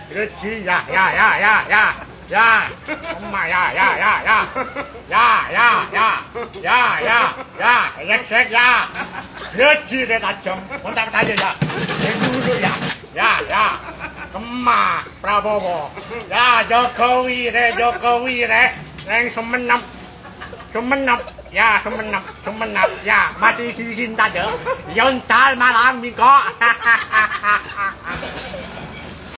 그렇지, 야, 야, 야, 야, 야, 야, 엄마, 야, 야, 야, 야, 야, 야, 야, 야, 야, 야, 렉색, 야, 그렇지, 내가 좀, 온다, 달려, 야, 누구야, 야, 야, 엄마, 브라보보, 야, Jokowi, Reng Sumenep, ya, Sumenep, ya, mati hihin tadi, yontal malam minggu, hahaha.